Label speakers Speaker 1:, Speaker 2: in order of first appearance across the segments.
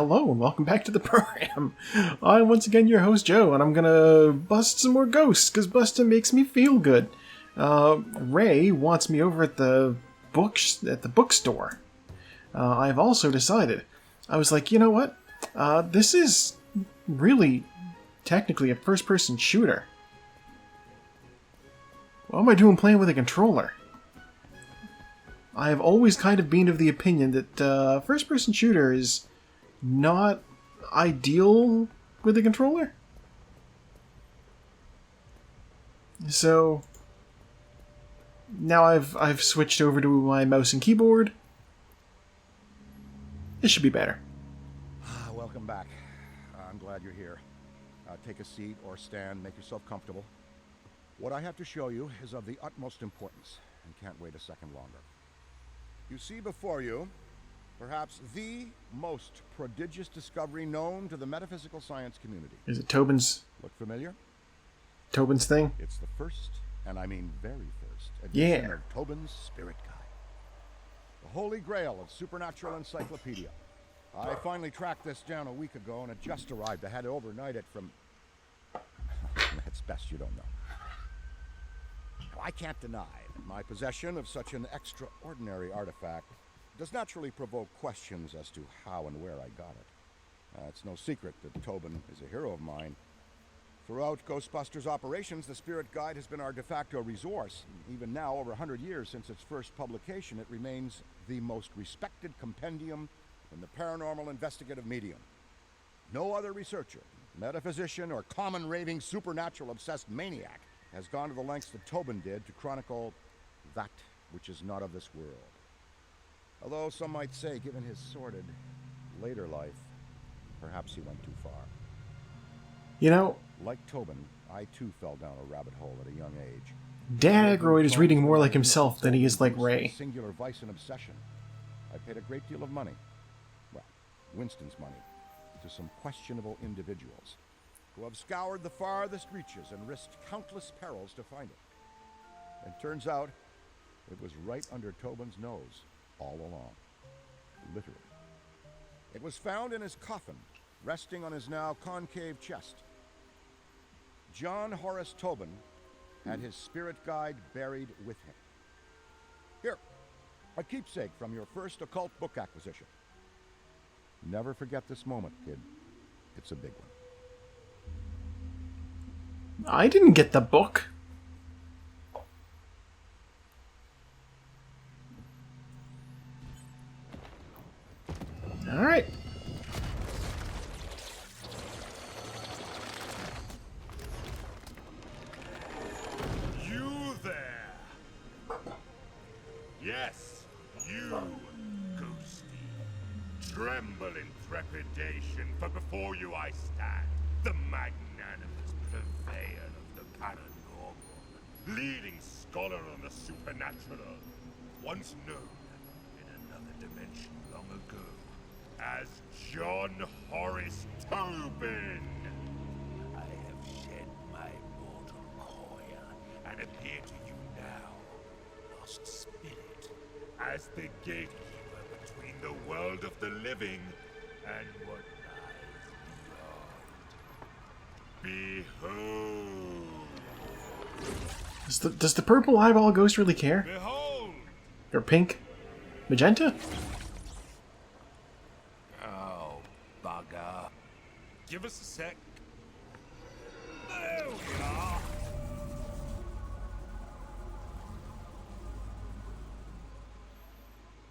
Speaker 1: hello and welcome back to the program. I'm once again your host Joe, and I'm gonna bust some more ghosts because busting makes me feel good. Ray wants me over at the bookstore. I've also decided. I was like, you know what? This is really technically a first-person shooter. What am I doing playing with a controller? I have always kind of been of the opinion that first-person shooter is not ideal with a controller. So now I've switched over to my mouse and keyboard. It should be better.
Speaker 2: Welcome back. I'm glad you're here. Take a seat or stand, make yourself comfortable. What I have to show you is of the utmost importance and can't wait a second longer. You see before you, perhaps the most prodigious discovery known to the metaphysical science community.
Speaker 1: Is it Tobin's?
Speaker 2: Look familiar?
Speaker 1: Tobin's thing?
Speaker 2: It's the first, and I mean very first, edition of Tobin's Spirit Guide. The holy grail of supernatural encyclopedia. I finally tracked this down a week ago, and it just arrived. I had to overnight it from... It's best you don't know. Now, I can't deny that my possession of such an extraordinary artifact does naturally provoke questions as to how and where I got it. It's no secret that Tobin is a hero of mine. Throughout Ghostbusters operations, the Spirit Guide has been our de facto resource. Even now, over 100 years since its first publication, it remains the most respected compendium in the paranormal investigative medium. No other researcher, metaphysician, or common raving supernatural obsessed maniac has gone to the lengths that Tobin did to chronicle that which is not of this world. Although some might say, given his sordid later life, perhaps he went too far.
Speaker 1: You know,
Speaker 2: like Tobin, I too fell down a rabbit hole at a young age.
Speaker 1: Dan Aykroyd is reading more like himself than he is like Ray.
Speaker 2: Singular vice and obsession. I paid a great deal of money, well, Winston's money, to some questionable individuals who have scoured the farthest reaches and risked countless perils to find it. And turns out, it was right under Tobin's nose all along. Literally. It was found in his coffin, resting on his now concave chest. John Horace Tobin had his spirit guide buried with him. Here, a keepsake from your first occult book acquisition. Never forget this moment, kid. It's a big one.
Speaker 1: I didn't get the book. All right.
Speaker 3: You there. Yes, you, Ghosty. Tremble in trepidation, for before you I stand, the magnanimous purveyor of the paranormal, leading scholar on the supernatural, once known in another dimension long ago as John Horace Tobin. I have shed my mortal coil and appear to you now, lost spirit, as the gatekeeper between the world of the living and what lies beyond. Behold.
Speaker 1: Does the purple eyeball ghost really care?
Speaker 3: Behold!
Speaker 1: Or pink? Magenta?
Speaker 3: Oh, bugger. Give us a sec. There we are.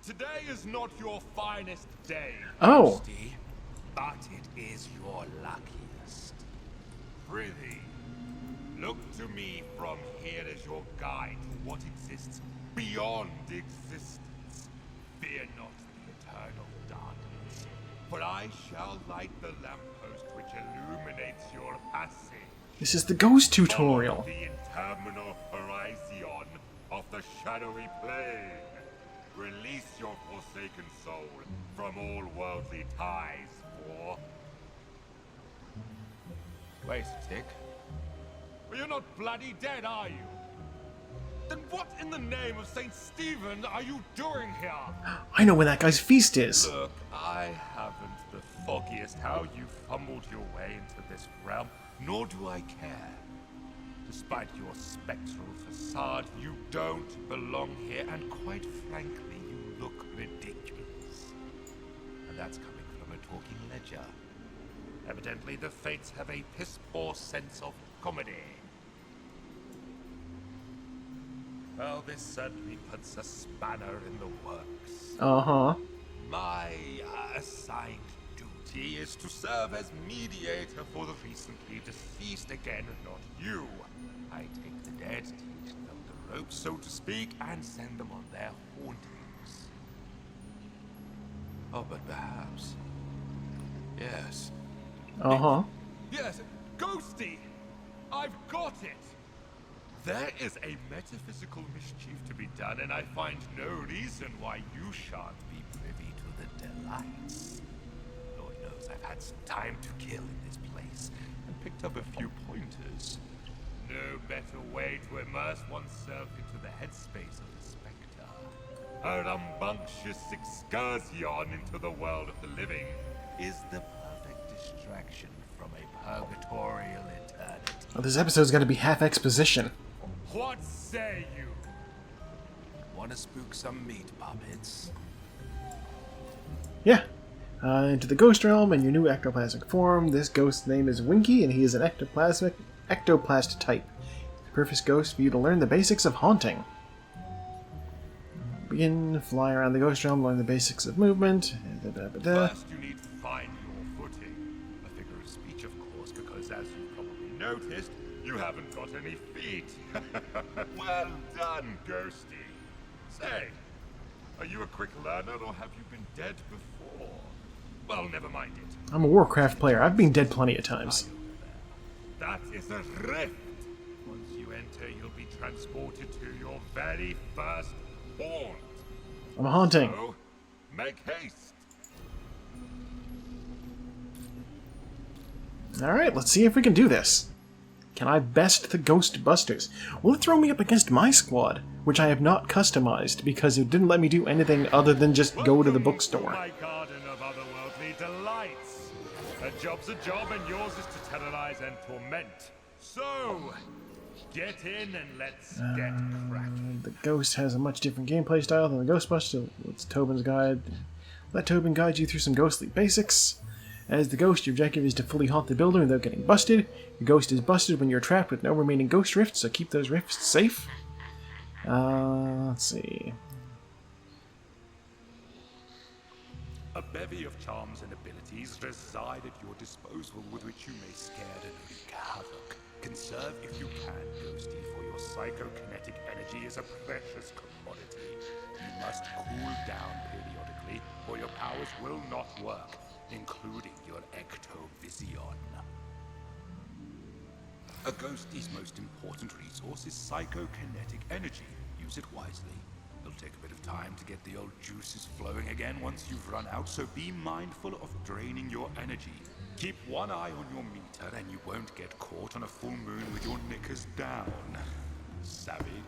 Speaker 3: Today is not your finest day,
Speaker 1: Oh.
Speaker 3: Ghosty, but it is your luckiest. Prithee, look to me from here as your guide to what exists beyond existence. Fear not the eternal darkness, for I shall light the lamppost which illuminates your passage.
Speaker 1: This is the ghost tutorial.
Speaker 3: Follow the interminable horizon of the shadowy plane. Release your forsaken soul from all worldly ties, for... Wait a tick. Well, you're not bloody dead, are you? Then what in the name of St. Stephen are you doing here?
Speaker 1: I know when that guy's feast is.
Speaker 3: Look, I haven't the foggiest how you fumbled your way into this realm, nor do I care. Despite your spectral facade, you don't belong here, and quite frankly, you look ridiculous. And that's coming from a talking ledger. Evidently, the fates have a piss-poor sense of comedy. Well, this certainly puts a spanner in the works.
Speaker 1: Uh-huh.
Speaker 3: My assigned duty is to serve as mediator for the recently deceased again, not you. I take the dead, teach them the ropes, so to speak, and send them on their hauntings. Oh, but perhaps... Yes.
Speaker 1: Uh-huh.
Speaker 3: Yes, Ghosty! I've got it! There is a metaphysical mischief to be done, and I find no reason why you shan't be privy to the delights. Lord knows I've had some time to kill in this place, and picked up a few pointers. No better way to immerse oneself into the headspace of the Spectre. A rambunctious excursion into the world of the living is the perfect distraction from a purgatorial eternity.
Speaker 1: Well, this episode's gonna be half exposition.
Speaker 3: What say you?
Speaker 4: Wanna spook some meat puppets?
Speaker 1: Yeah. Into the ghost realm in your new ectoplasmic form. This ghost's name is Winky, and he is an ectoplast type. The perfect ghost for you to learn the basics of haunting. Begin, fly around the ghost realm, learn the basics of movement.
Speaker 3: First, you need to find your footing. A figure of speech, of course, because as you've probably noticed, you haven't got any feet. Well done, Ghosty. Say, are you a quick learner, or have you been dead before? Well, never mind it.
Speaker 1: I'm a Warcraft player. I've been dead plenty of times.
Speaker 3: That is a rift. Once you enter, you'll be transported to your very first haunt.
Speaker 1: I'm haunting.
Speaker 3: So, make haste.
Speaker 1: Alright, let's see if we can do this. Can I best the Ghostbusters? Will it throw me up against my squad, which I have not customized because it didn't let me do anything other than just go to the bookstore?
Speaker 3: My garden of otherworldly delights. A job's a job, and yours is to terrorize and torment. So, get in and let's get cracking.
Speaker 1: The Ghost has a much different gameplay style than the Ghostbuster. It's Tobin's guide. Let Tobin guide you through some ghostly basics. As the Ghost, your objective is to fully haunt the builder without getting busted. Your Ghost is busted when you're trapped with no remaining ghost rifts, so keep those rifts safe. Let's see.
Speaker 3: A bevy of charms and abilities reside at your disposal with which you may scare and wreak havoc. Conserve if you can, Ghosty, for your psychokinetic energy is a precious commodity. You must cool down periodically, or your powers will not work, including your ectovision. A Ghosty's most important resource is psychokinetic energy. Use it wisely. It'll take a bit of time to get the old juices flowing again once you've run out, so be mindful of draining your energy. Keep one eye on your meter and you won't get caught on a full moon with your knickers down. Savvy?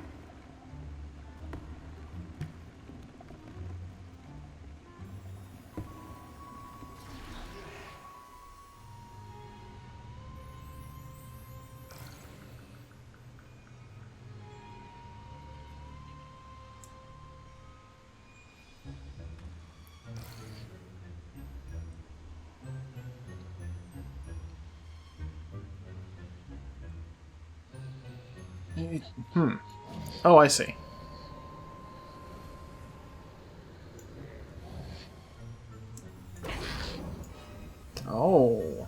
Speaker 1: Oh, I see. Oh.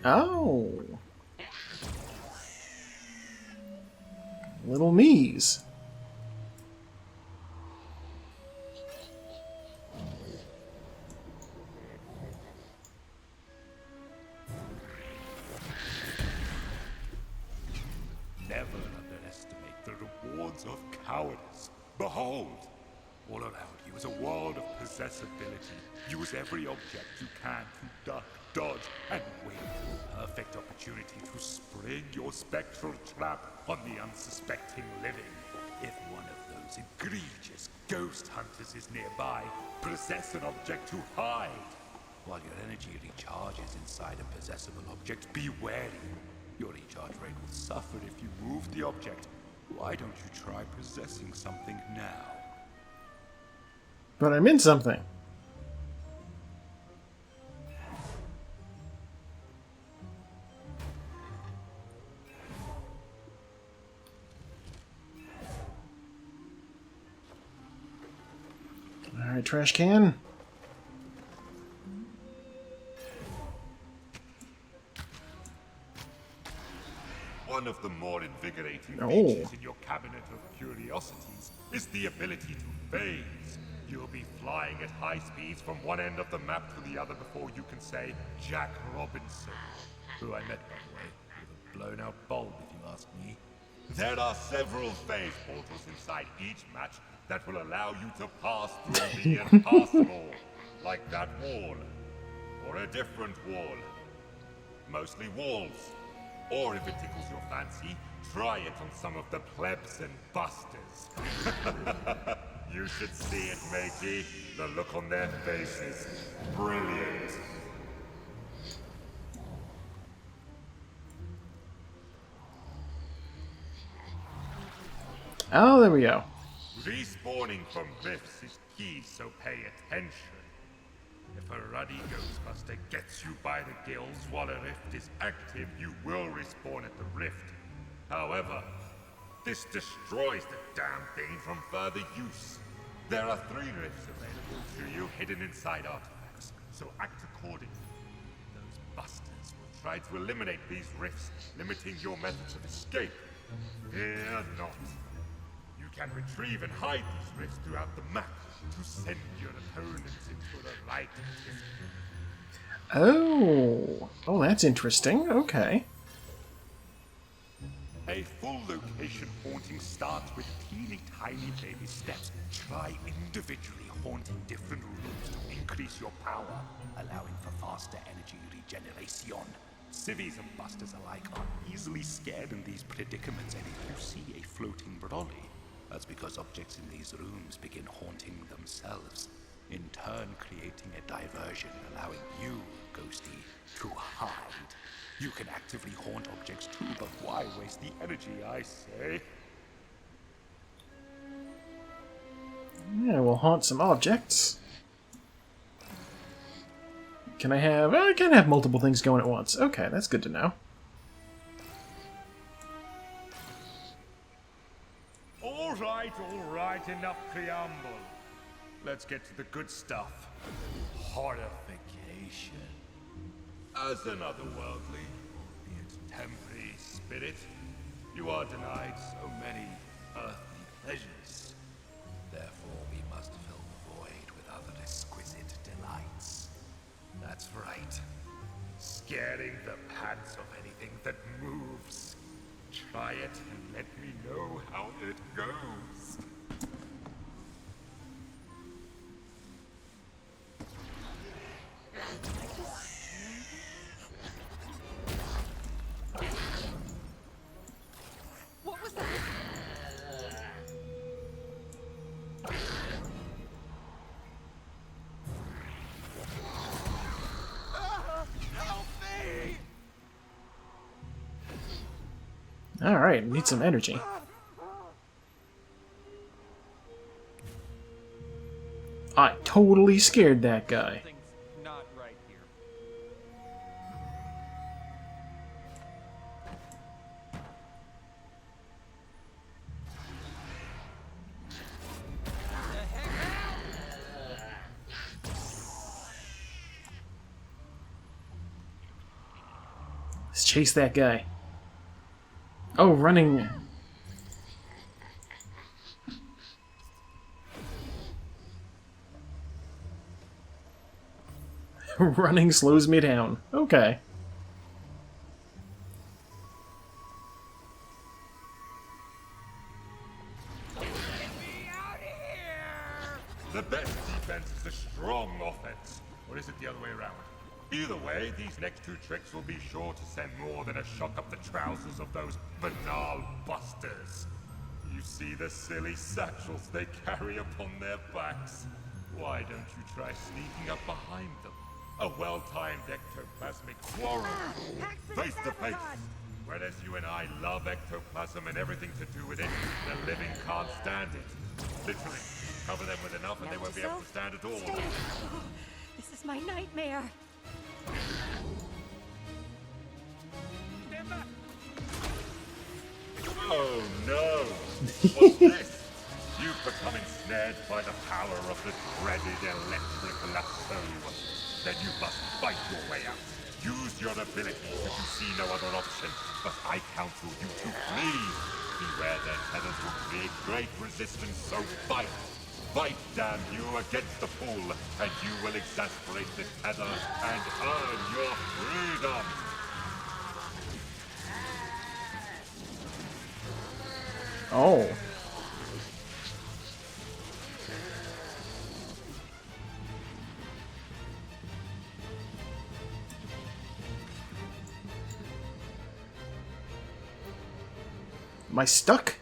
Speaker 1: Oh. Little me's.
Speaker 3: Never underestimate the rewards of cowardice. Behold! All around you is a world of possessibility. Use every object you can to duck, dodge, and wait for a perfect opportunity to spring your spectral trap on the unsuspecting living. If one of those egregious ghost hunters is nearby, possess an object to hide. While your energy recharges inside a possessable object, be wary. Your recharge rate will suffer if you move the object. Why don't you try possessing something now?
Speaker 1: But I'm in something. Alright, trash can.
Speaker 3: One of the more invigorating
Speaker 1: Oh.
Speaker 3: features in your cabinet of curiosities is the ability to phase. You'll be flying at high speeds from one end of the map to the other before you can say Jack Robinson, who I met, by the way, with a blown-out bulb, if you ask me. There are several phase portals inside each match that will allow you to pass through the impassable, like that wall, or a different wall. Mostly walls. Or if it tickles your fancy, try it on some of the plebs and busters. You should see it, matey. The look on their faces. Brilliant.
Speaker 1: Oh, there we go.
Speaker 3: Respawning from rifts is key, so pay attention. If a ruddy Ghostbuster gets you by the gills while a rift is active, you will respawn at the rift. However, this destroys the damn thing from further use. There are 3 rifts available to you hidden inside artifacts, so act accordingly. Those busters will try to eliminate these rifts, limiting your methods of escape. Fear not. You can retrieve and hide these rifts throughout the map to send your opponents into the right.
Speaker 1: Oh. Oh, that's interesting. Okay.
Speaker 3: A full location haunting starts with teeny tiny baby steps. Try individually haunting different rooms to increase your power, allowing for faster energy regeneration. Civvies and busters alike are easily scared in these predicaments, and if you see a floating brolly, that's because objects in these rooms begin haunting themselves, in turn creating a diversion, allowing you, Ghosty, to hide. You can actively haunt objects too, but why waste the energy, I say?
Speaker 1: Yeah, we'll haunt some objects. Can I have... I can have multiple things going at once. Okay, that's good to know.
Speaker 3: All right, enough preamble. Let's get to the good stuff. Horrification. As an otherworldly, be it temporary spirit, you are denied so many earthly pleasures. Therefore, we must fill the void with other exquisite delights. That's right. Scaring the pants of anything that moves. Try it and let me know how it goes.
Speaker 5: What was that?
Speaker 3: Help me!
Speaker 1: Alright, need some energy. I totally scared that guy.
Speaker 5: Something's not right here.
Speaker 1: Let's chase that guy. Oh, running. Running slows me down. Okay.
Speaker 3: The best defense is a strong offense. Or is it the other way around? Either way, these next 2 tricks will be sure to send more than a shock up the trousers of those banal busters. You see the silly satchels they carry upon their backs? Why don't you try sneaking up behind them? A well-timed ectoplasmic quarrel. Face to face! Whereas you and I love ectoplasm and everything to do with it, the living can't stand it. Literally, cover them with enough and they won't be able to stand at all.
Speaker 6: Oh, this is my nightmare.
Speaker 3: Stand back! Oh no! What's this? You've become ensnared by the power of the dreaded electric lasso. Then you must fight your way out. Use your abilities if you see no other option. But I counsel you to flee. Beware their tethers will create great resistance, so fight! Fight, damn you, against the pull, and you will exasperate the tethers and earn your freedom!
Speaker 1: Oh. Am I stuck?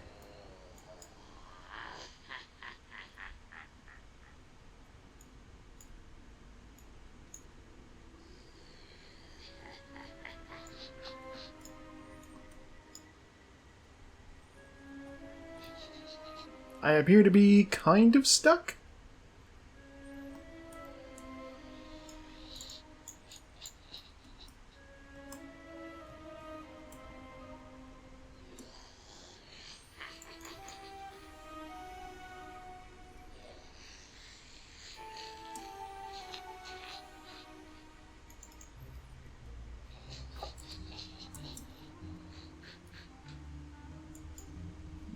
Speaker 1: I appear to be kind of stuck.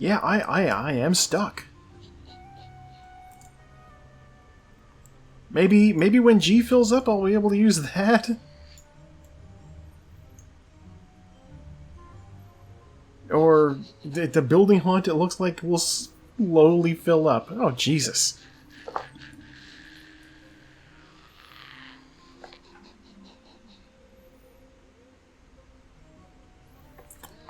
Speaker 1: Yeah, I am stuck. Maybe when G fills up, I'll be able to use that. Or the building haunt, it looks like will slowly fill up. Oh, Jesus.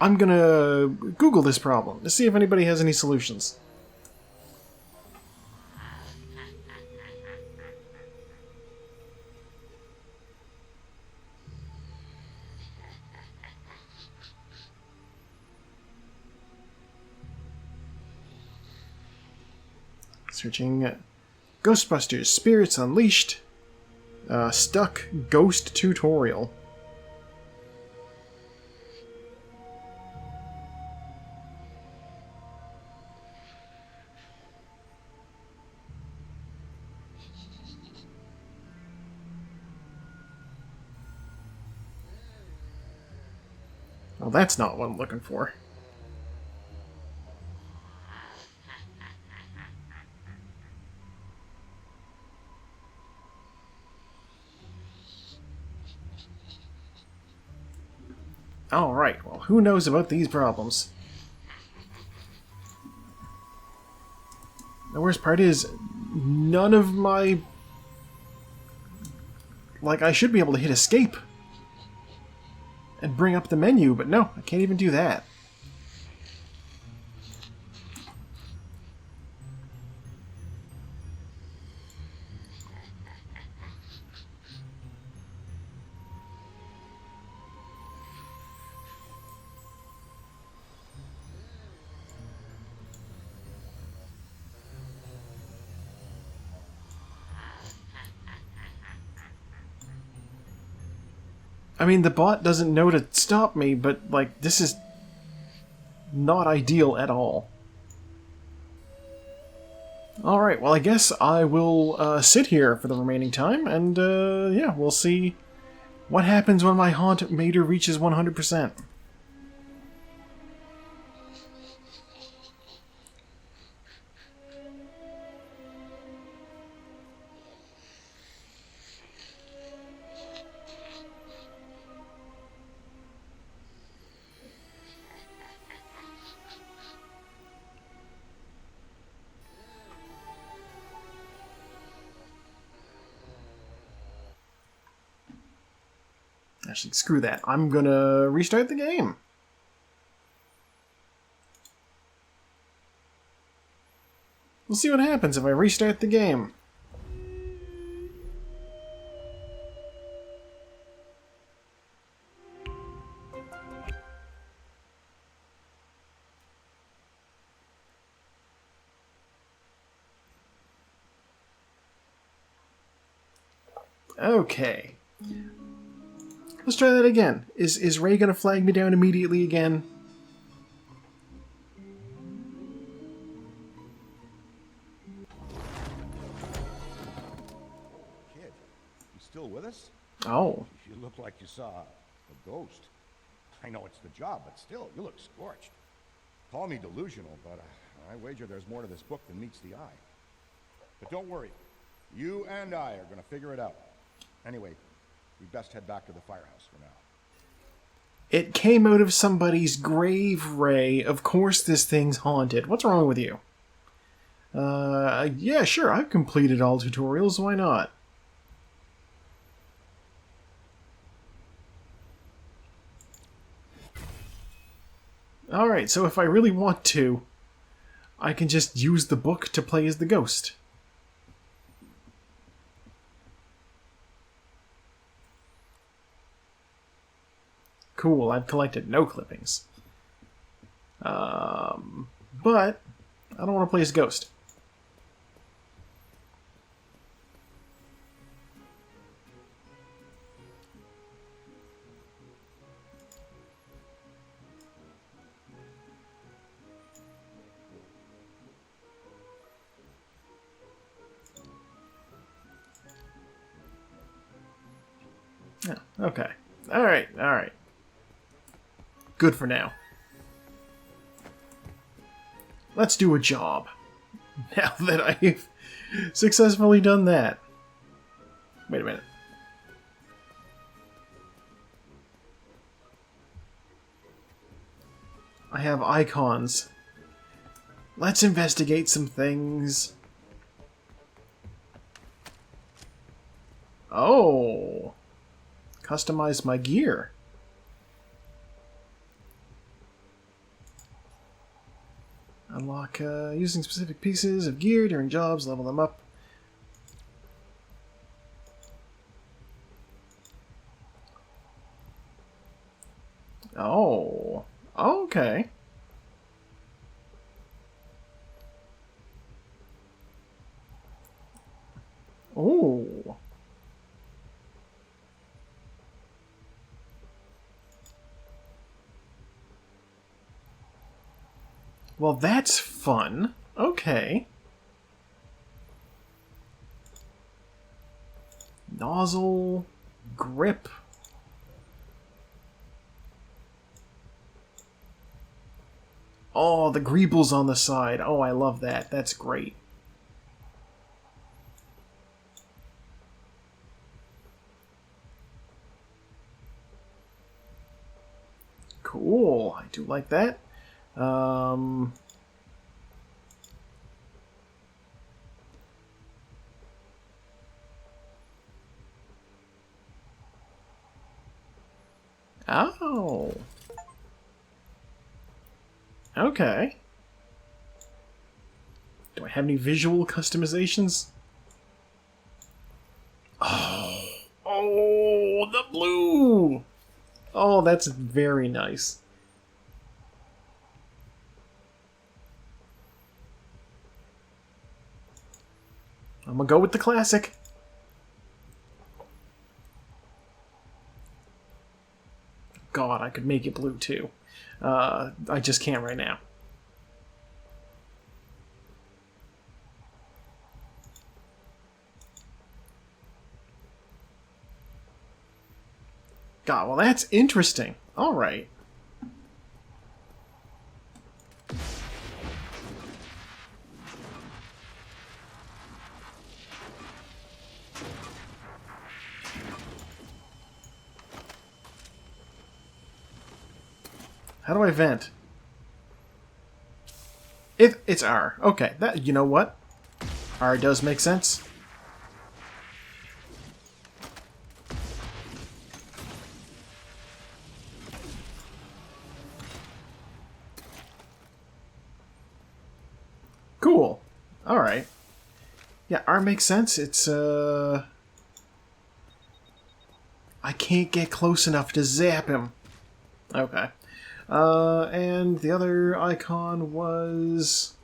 Speaker 1: I'm gonna Google this problem to see if anybody has any solutions. Searching Ghostbusters Spirits Unleashed Stuck Ghost Tutorial. Well, that's not what I'm looking for. Alright, well, who knows about these problems? The worst part is, none of my... Like, I should be able to hit escape and bring up the menu, but no, I can't even do that. I mean, the bot doesn't know to stop me, but, like, this is not ideal at all. Alright, well, I guess I will sit here for the remaining time, and, yeah, we'll see what happens when my haunt meter reaches 100%. Actually, screw that. I'm gonna restart the game. We'll see what happens if I restart the game. Okay. Let's try that again. Is Ray gonna flag me down immediately again?
Speaker 2: Kid, you still with us?
Speaker 1: Oh.
Speaker 2: You look like you saw a ghost. I know it's the job, but still, you look scorched. Call me delusional, but I wager there's more to this book than meets the eye. But don't worry. You and I are gonna figure it out. Anyway, we best head back to the firehouse for now.
Speaker 1: It came out of somebody's grave, Ray. Of course this thing's haunted. What's wrong with you? Yeah, sure, I've completed all tutorials, why not? Alright, so if I really want to, I can just use the book to play as the ghost. Cool, I've collected no clippings. But I don't want to play as Ghost. Yeah, okay. Alright. Good for now. Let's do a job. Now that I've successfully done that. Wait a minute. I have icons. Let's investigate some things. Oh. Customize my gear. Unlock using specific pieces of gear during jobs, level them up. Oh, okay. Oh. Well, that's fun. Okay. Nozzle, grip. Oh, the greebles on the side. Oh, I love that. That's great. Cool. I do like that. Oh. Okay. Do I have any visual customizations? Oh. Oh, the blue! Oh, that's very nice. I'm gonna go with the classic. God, I could make it blue too. I just can't right now. God, well that's interesting. Alright. How do I vent? It's R. Okay, that, you know what? R does make sense. Cool. Alright. Yeah, R makes sense. It's, I can't get close enough to zap him. Okay. And the other icon was...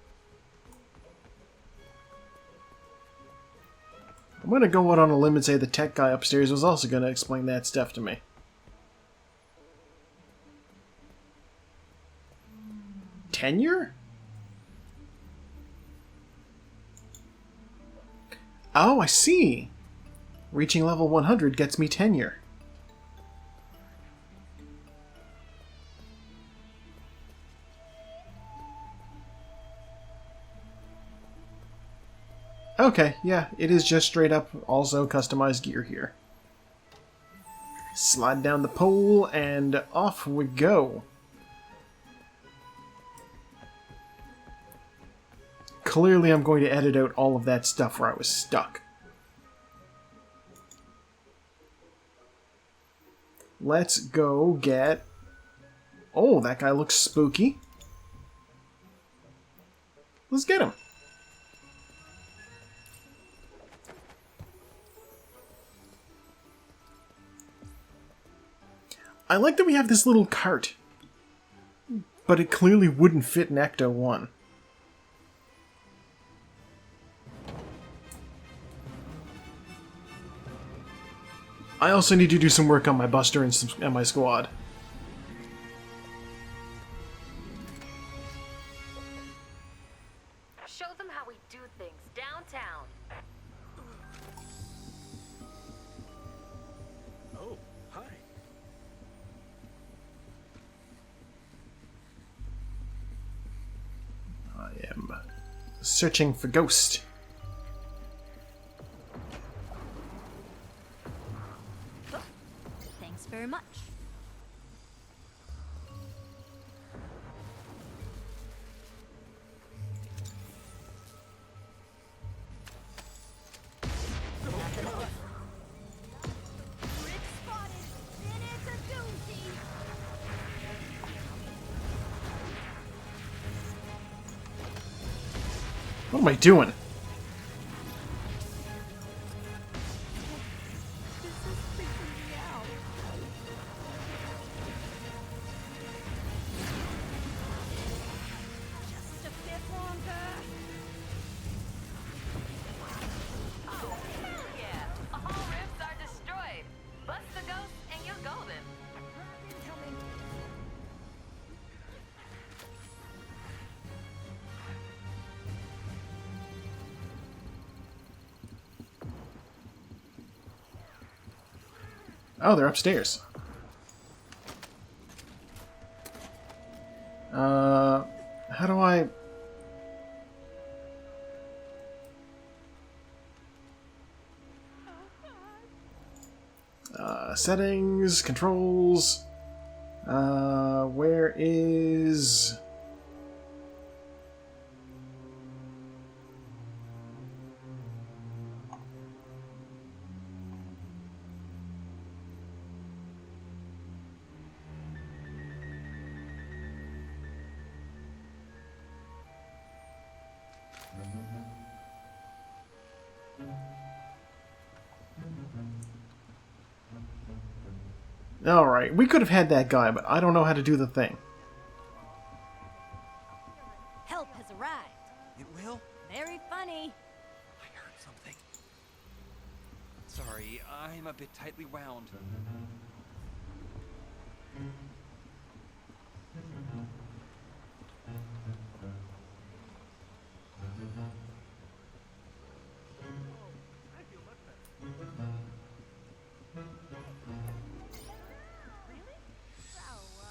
Speaker 1: I'm gonna go out on a limb and say the tech guy upstairs was also gonna explain that stuff to me. Tenure? Oh, I see. Reaching level 100 gets me tenure. Okay, yeah, it is just straight up also customized gear here. Slide down the pole and off we go. Clearly I'm going to edit out all of that stuff where I was stuck. Let's go get... Oh, that guy looks spooky. Let's get him. I like that we have this little cart, but it clearly wouldn't fit in Ecto 1. I also need to do some work on my Buster and my squad.
Speaker 7: Show them how we do things downtown.
Speaker 8: Oh, hi.
Speaker 1: I am searching for Ghost.
Speaker 6: Thanks very much.
Speaker 1: What am I doing?
Speaker 6: Just a bit longer.
Speaker 7: Oh, hell yeah! All rifts are destroyed. Bust the ghost and you're golden.
Speaker 1: Oh, they're upstairs. How do I... settings, controls... where is... Alright, we could have had that guy, but I don't know how to do the thing.
Speaker 6: Help has arrived.
Speaker 8: It will?
Speaker 6: Very funny.
Speaker 8: I heard something. Sorry, I'm a bit tightly wound.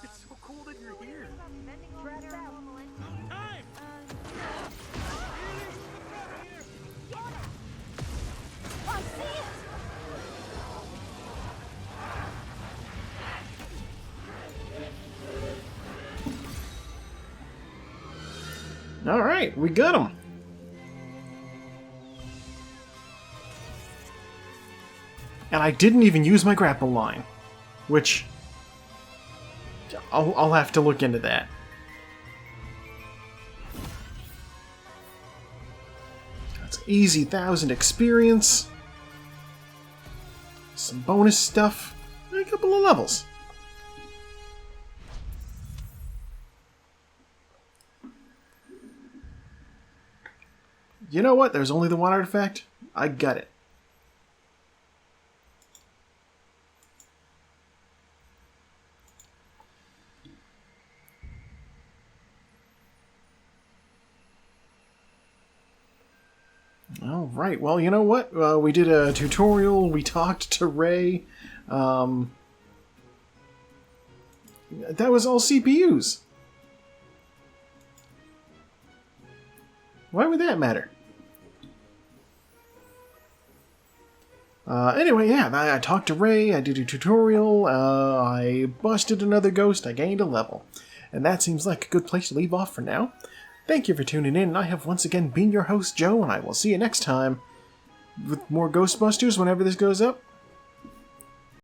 Speaker 8: It's so cool that you're here.
Speaker 6: I see it.
Speaker 1: Alright, we got him. And I didn't even use my grapple line, which I'll have to look into that. Easy 1,000 experience. Some bonus stuff. And a couple of levels. You know what? There's only the one artifact. I got it. Alright, well, you know what? We did a tutorial, we talked to Ray. That was all CPUs. Why would that matter? Anyway, yeah, I talked to Ray, I did a tutorial, I busted another ghost, I gained a level. And that seems like a good place to leave off for now. Thank you for tuning in, and I have once again been your host, Joe, and I will see you next time with more Ghostbusters whenever this goes up.